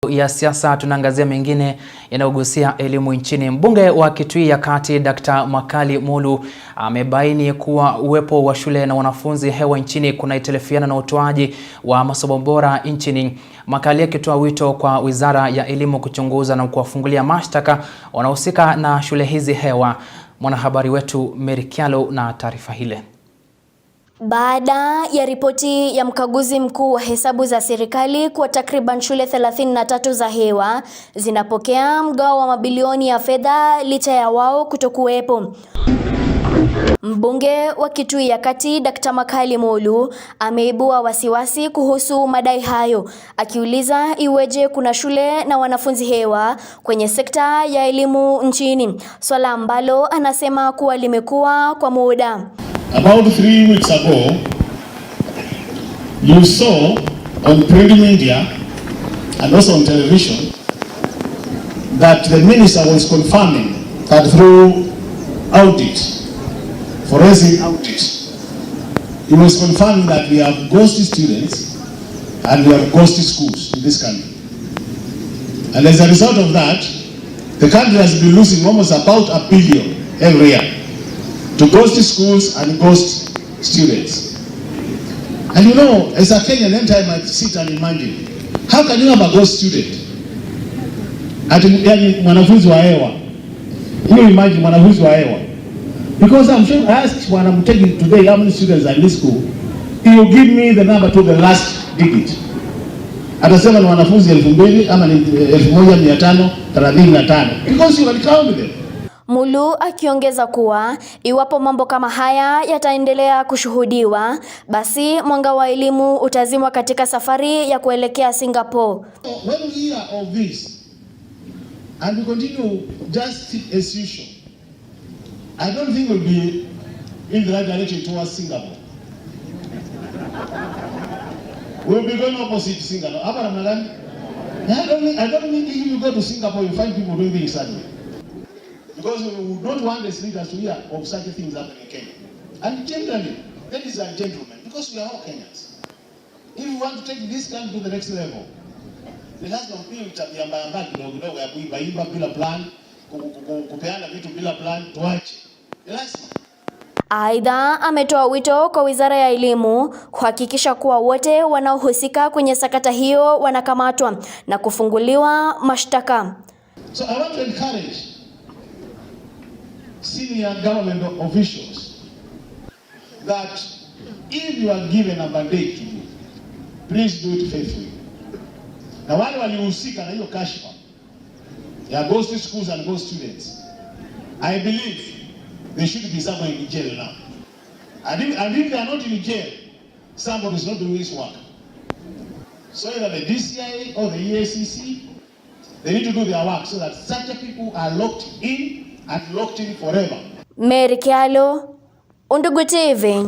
Ya siasa tunaangazia mengine yanayogusia elimu nchini. Mbunge wa Kitui ya Kati Dr. Makali Mulu amebaini kuwa uwepo wa shule na wanafunzi hewa nchini kunaitelefiana na utoaji wa masomo bora nchini. Makali akitoa wito kwa Wizara ya Elimu kuchunguza na kuwafungulia mashtaka wanaohusika na shule hizi hewa. Mwanahabari wetu Mary Kyalo na taarifa hile. Baada ya ripoti ya mkaguzi mkuu wa hesabu za serikali kwa takriban shule 33 za hewa zinapokea mgao wa mabilioni ya fedha licha ya wao kutokuwepo. Mbunge wa Kitui ya Kati Dr. Makali Mulu ameibua wasiwasi kuhusu madai hayo, akiuliza iweje kuna shule na wanafunzi hewa kwenye sekta ya elimu nchini, swala ambalo anasema kuwa limekuwa kwa muda. About 3 weeks ago, you saw on print media and also on television that the minister was confirming that through audit, forensic audit, he was confirming that we have ghosted students and we have ghosted schools in this country. And as a result of that, the country has been losing almost about $1 billion every year to ghost schools and ghost students. And you know, as a Kenyan, anytime I sit and imagine, how can you have a ghost student? Yani mwanafunzi wa hewa. You imagine mwanafunzi wa hewa. Because I'm sure I asked when I'm taking today how many students are in this school, he will give me the number to the last digit. Atasema ni wanafunzi 2,000 ama ni 1,535. Because you can count them. Mulu akiongeza kuwa iwapo mambo kama haya yataendelea kushuhudiwa, basi mwanga wa elimu utazimwa katika safari ya kuelekea Singapore. When we hear of this and we continue just as usual, I don't think we'll be in the right direction towards Singapore. We'll be going opposite Singapore. I don't think if you go to Singapore you find people doing things that way. Because we don't want the leaders to hear of such things happening in Kenya. And generally, ladies and gentlemen, because we are all Kenyans, if we want to take this country to the next level, the last of being tabia mbaya kidogo ya kuiba bila plan, kupeana vitu bila plan, tuache. Aidha, ametoa wito kwa Wizara ya Elimu kuhakikisha kuwa wote wanaohusika kwenye sakata hiyo wanakamatwa na kufunguliwa mashtaka. So I want to encourage senior government officials that if you are given a mandate to do, please do it faithfully. Na wale walihusika na hiyo kashfa ya ghost schools and ghost students, I believe they should be somewhere in jail now. And if they are not in jail, somebody is not doing this work. So either the DCI or the EACC, they need to do their work so that such people are locked in and locked in forever. Mary Kyalo, Undugu TV.